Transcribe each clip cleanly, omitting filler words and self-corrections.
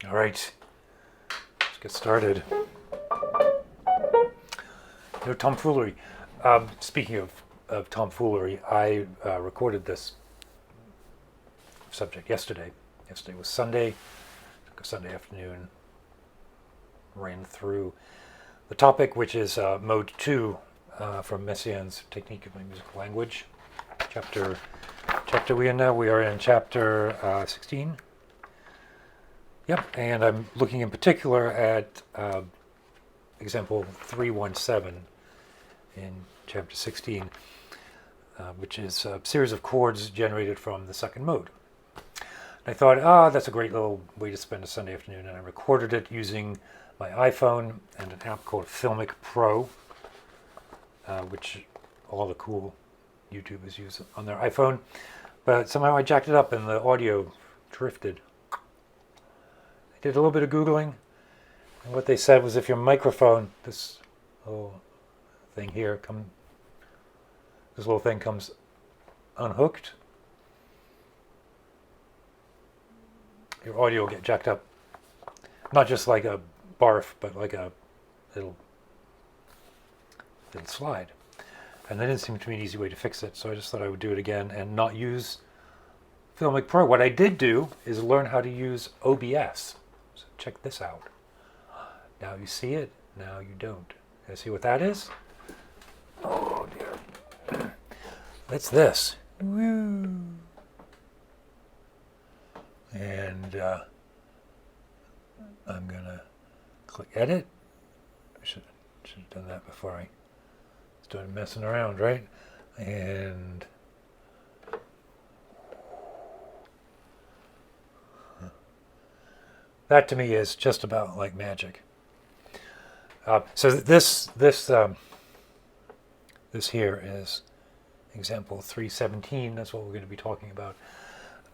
All right, let's get started. Tomfoolery. Speaking of tomfoolery, I recorded this subject yesterday. Yesterday was Sunday. Took a Sunday afternoon, ran through the topic, which is Mode 2 from Messiaen's Technique of Musical Language. Chapter we are in chapter 16. Yep, and I'm looking in particular at example 317 in chapter 16, which is a series of chords generated from the second mode. And I thought, that's a great little way to spend a Sunday afternoon, and I recorded it using my iPhone and an app called Filmic Pro, which all the cool YouTubers use on their iPhone. But somehow I jacked it up and the audio drifted. I did a little bit of Googling, and what they said was if your microphone, this little thing here, this little thing comes unhooked, your audio will get jacked up. Not just like a barf, but like a little slide. And that didn't seem to me an easy way to fix it, so I just thought I would do it again and not use Filmic Pro. What I did do is learn how to use OBS. So check this out. Now you see it, now you don't. You see what that is? Oh dear. It's this. Woo. And I'm gonna click edit. I should have done that before I started messing around, right? And that to me is just about like magic. So this here is example 317. That's what we're going to be talking about.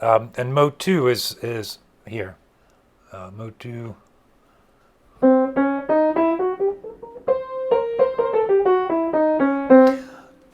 And mode 2 is here. Mode 2.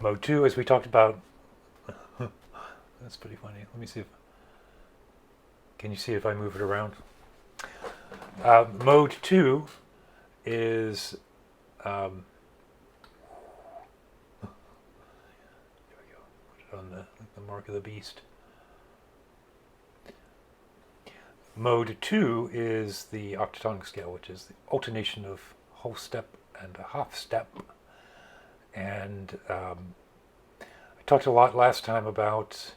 Mode 2, as we talked about. That's pretty funny. Let me see if. Can you see if I move it around? Mode 2 is. There we go. Put it on the mark of the beast. Mode 2 is the octatonic scale, which is the alternation of whole step and a half step. And I talked a lot last time about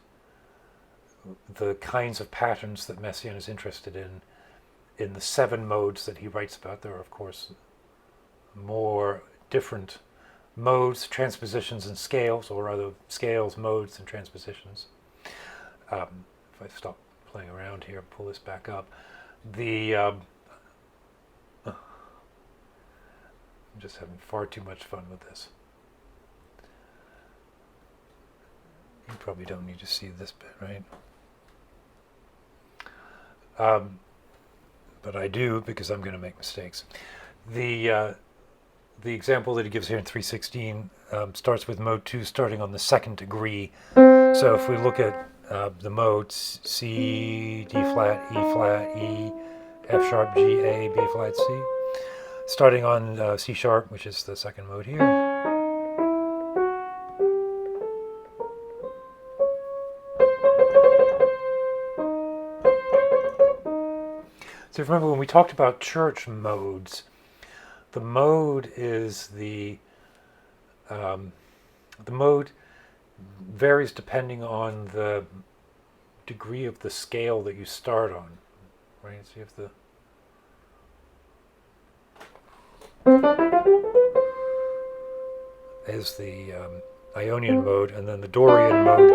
the kinds of patterns that Messiaen is interested in the 7 modes that he writes about. There are, of course, more different modes, transpositions, and scales, or rather scales, modes, and transpositions. If I stop playing around here, pull this back up. I'm just having far too much fun with this. You probably don't need to see this bit, right? But I do, because I'm going to make mistakes. The example that he gives here in 316 starts with mode 2 starting on the 2nd degree. So if we look at the modes, C, D flat, E flat, E, F sharp, G, A, B flat, C. Starting on C sharp, which is the 2nd mode here. So remember when we talked about church modes, the mode is the mode varies depending on the degree of the scale that you start on, right? So you have is the Ionian mode, and then the Dorian mode.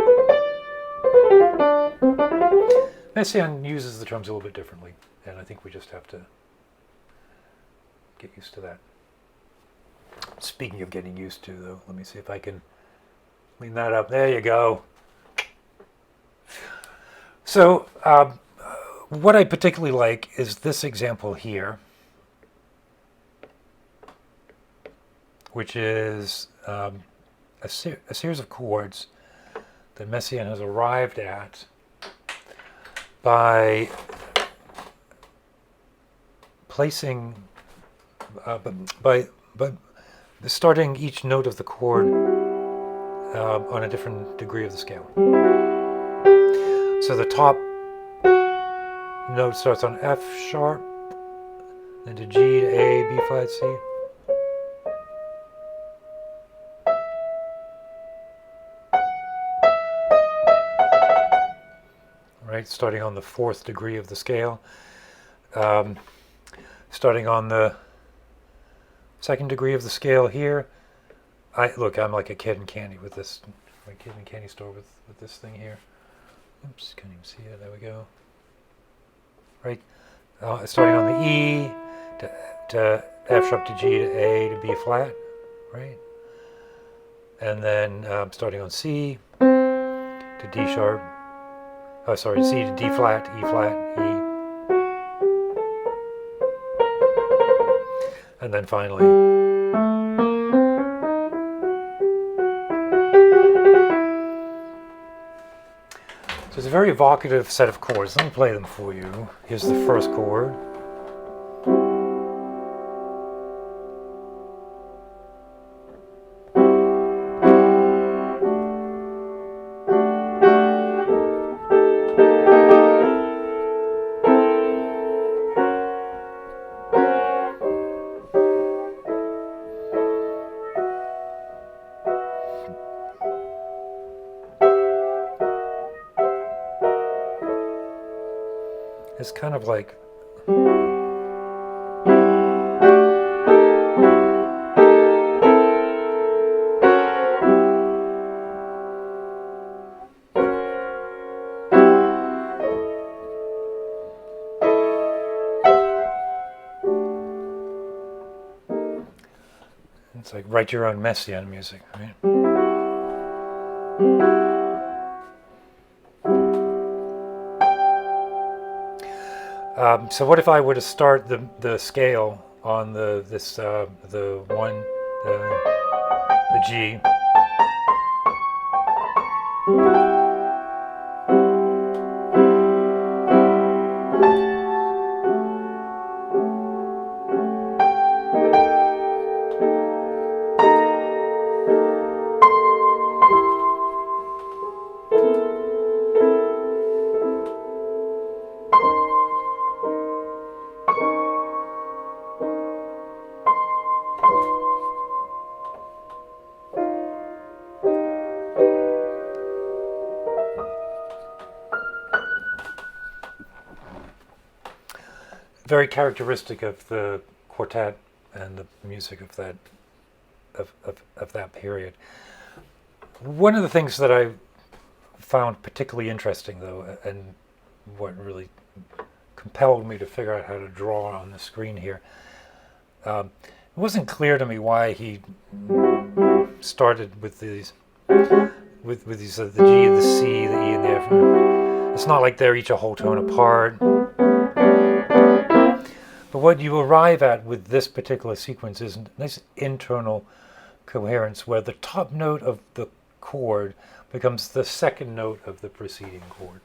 Messiaen uses the terms a little bit differently, and I think we just have to get used to that. Speaking of getting used to, though, let me see if I can clean that up. There you go. So what I particularly like is this example here, which is a series of chords that Messiaen has arrived at by placing, by starting each note of the chord on a different degree of the scale. So the top note starts on F sharp, then to G to A, B flat, C. Right, starting on the fourth degree of the scale. Starting on the second degree of the scale here. I'm like a kid in candy with this. My kid in candy store with this thing here. Oops, can't even see it. There we go. Right, starting on the E to F sharp to G to A to B flat. Right, and then starting on C to D sharp. C to D flat, E flat, E. And then finally. So it's a very evocative set of chords. Let me play them for you. Here's the first chord. It's kind of like write your own Messiaen music, right? So what if I were to start the scale on the G, very characteristic of the quartet and the music of that of that period. One of the things that I found particularly interesting, though, and what really compelled me to figure out how to draw on the screen here, it wasn't clear to me why he started with these with these the G, the C, the E, and the F. It's not like they're each a whole tone apart. But what you arrive at with this particular sequence is a nice internal coherence where the top note of the chord becomes the second note of the preceding chord.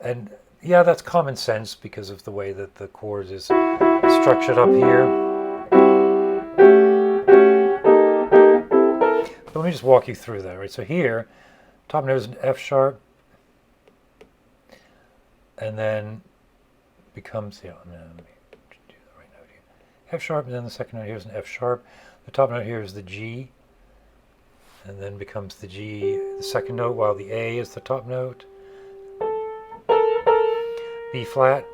And yeah, that's common sense because of the way that the chord is structured up here. But let me just walk you through that, right? So here, top note is an F sharp, and then becomes, let me do the right note here. F sharp, and then the second note here is an F sharp. The top note here is the G, and then becomes the G, the second note, while the A is the top note. B flat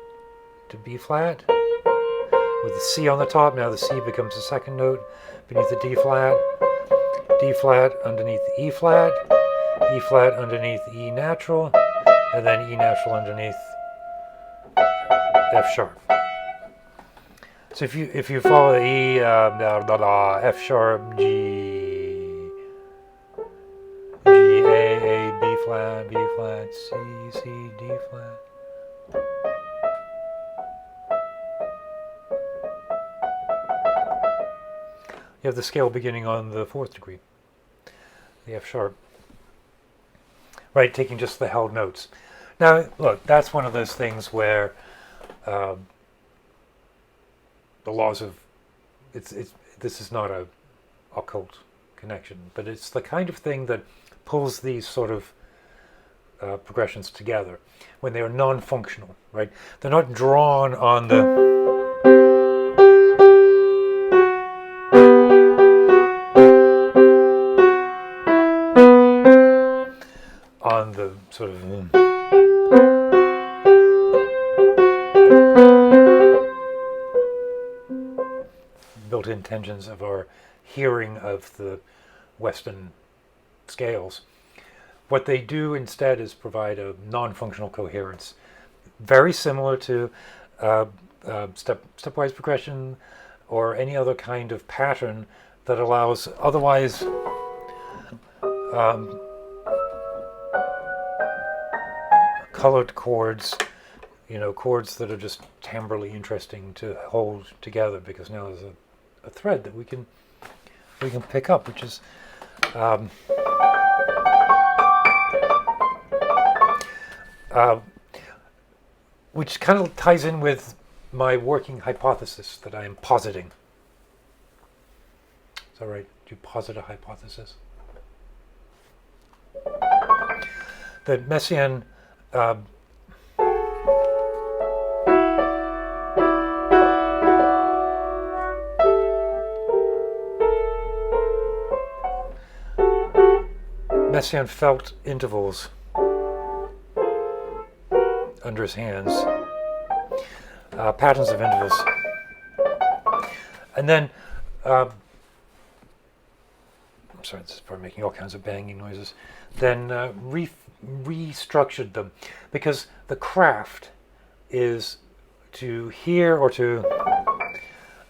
to B flat. With the C on the top, now the C becomes the second note beneath the D flat underneath the E flat underneath the E natural, and then E natural underneath F sharp. So if you follow the E, F sharp, G, A, B flat, C, D flat. You have the scale beginning on the fourth degree, the F sharp. Right, taking just the held notes. Now, look, that's one of those things where the laws of this is not a occult connection, but it's the kind of thing that pulls these sort of progressions together when they are non-functional, right? They're not drawn on the sort of built-in tensions of our hearing of the Western scales. What they do instead is provide a non-functional coherence, very similar to stepwise progression or any other kind of pattern that allows otherwise colored chords, chords that are just timbrally interesting to hold together, because now there's a thread that we can pick up, which is which kind of ties in with my working hypothesis that I am positing. Is that right? Do you posit a hypothesis? That Messiaen Messiaen felt intervals under his hands, patterns of intervals, and then I'm sorry, this is probably making all kinds of banging noises. Then restructured them, because the craft is to hear or to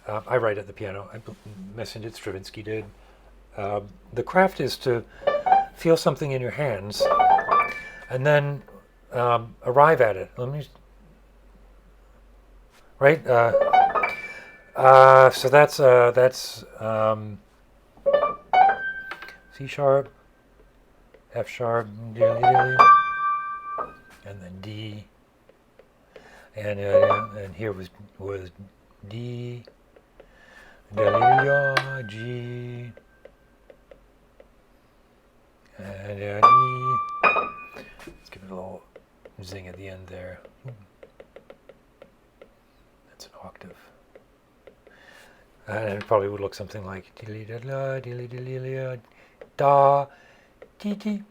I write at the piano. Messiaen did, Stravinsky did. The craft is to feel something in your hands and then arrive at it. So that's C sharp, F sharp, and then D, and here was D, G, and D. Let's give it a little zing at the end there. That's an octave. And it probably would look something like da, ti ti,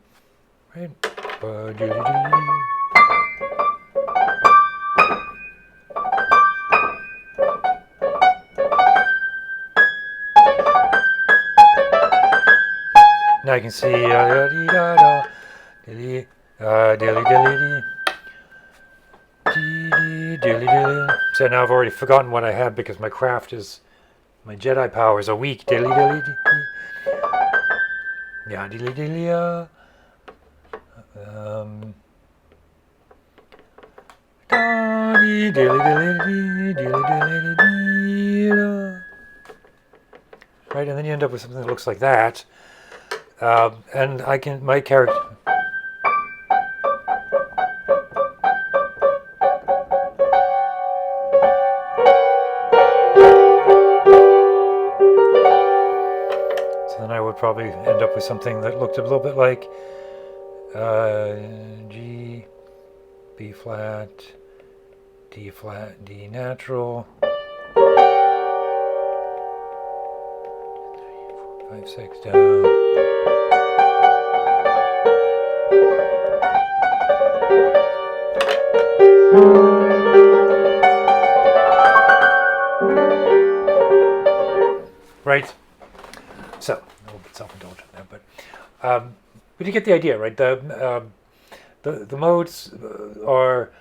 right? Now you can see so now I've already forgotten what I had, because my craft is, my Jedi powers are weak. Yeah, right, and then you end up with something that looks like that, and my character. Then I would probably end up with something that looked a little bit like G, B flat, D natural, 5, 6 down. Right. So a little bit self-indulgent there, but you get the idea, right? The modes are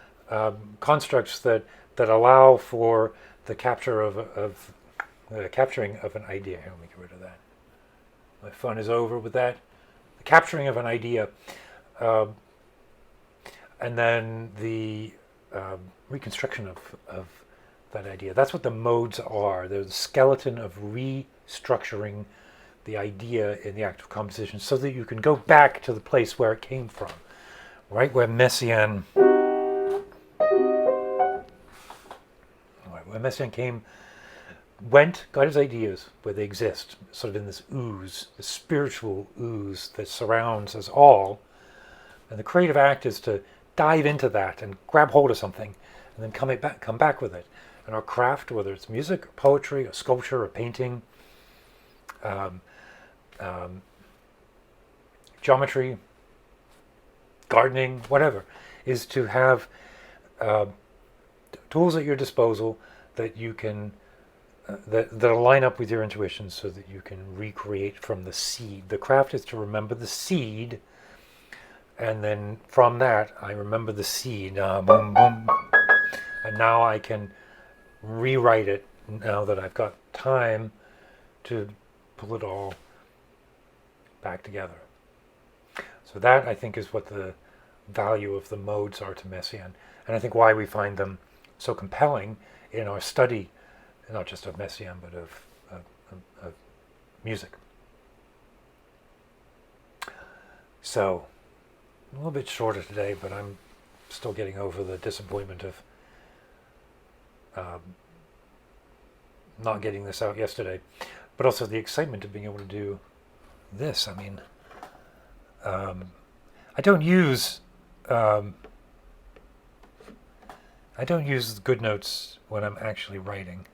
constructs that allow for the capture of capturing of an idea. Here, let me get rid of that. My fun is over with that. The capturing of an idea, and then the reconstruction of that idea. That's what the modes are. They're the skeleton of restructuring the idea in the act of composition, so that you can go back to the place where it came from, right? Where Messiaen came got his ideas where they exist, sort of in this ooze, the spiritual ooze that surrounds us all. And the creative act is to dive into that and grab hold of something and then come back with it. And our craft, whether it's music or poetry or sculpture or painting, um, um, geometry, gardening, whatever, is to have tools at your disposal that you can that line up with your intuition, so that you can recreate from the seed. The craft is to remember the seed, and then from that I remember the seed, boom, boom, and now I can rewrite it now that I've got time to pull it all back together. So that, I think, is what the value of the modes are to Messiaen, and I think why we find them so compelling in our study, not just of Messiaen, but of music. So, a little bit shorter today, but I'm still getting over the disappointment of not getting this out yesterday, but also the excitement of being able to do this. I mean, I don't use good notes when I'm actually writing,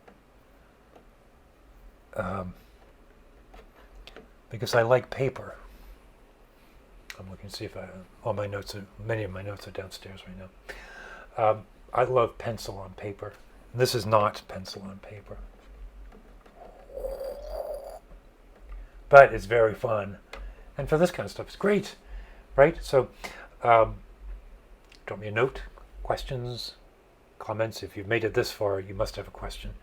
because I like paper. I'm looking to see if many of my notes are downstairs right now. I love pencil on paper. This is not pencil on paper, but it's very fun, and for this kind of stuff, it's great, right? So, drop me a note, questions, comments. If you've made it this far, you must have a question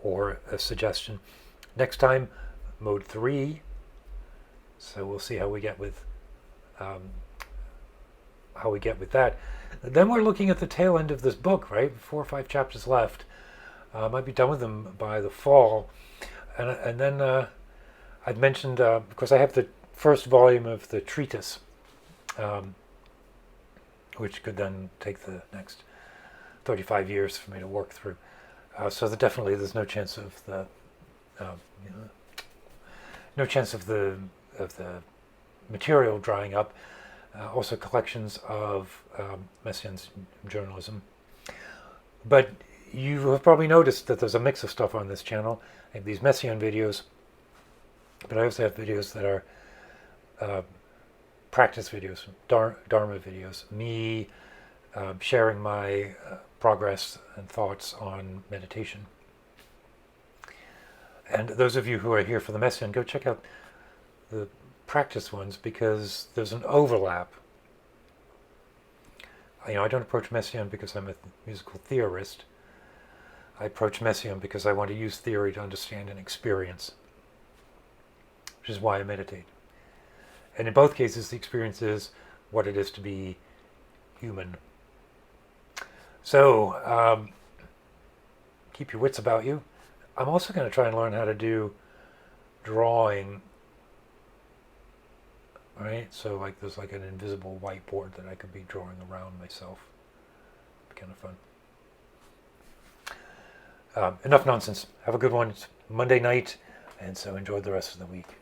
or a suggestion. Next time, mode 3. So we'll see how we get with that. Then we're looking at the tail end of this book, right? 4 or 5 chapters left. I might be done with them by the fall, and then I've mentioned, because I have the first volume of the treatise, which could then take the next 35 years for me to work through. So that definitely there's no chance of the material drying up. Also collections of Messiaen's journalism. But you have probably noticed that there's a mix of stuff on this channel. I have these Messiaen videos, but I also have videos that are practice videos, Dharma videos, me sharing my progress and thoughts on meditation. And those of you who are here for the Messiaen, go check out the practice ones, because there's an overlap. I don't approach Messiaen because I'm a musical theorist. I approach Messiaen because I want to use theory to understand and experience, which is why I meditate. And in both cases, the experience is what it is to be human. So, keep your wits about you. I'm also going to try and learn how to do drawing. Right? So there's like an invisible whiteboard that I could be drawing around myself. It'd be kind of fun. Enough nonsense. Have a good one. It's Monday night, and so enjoy the rest of the week.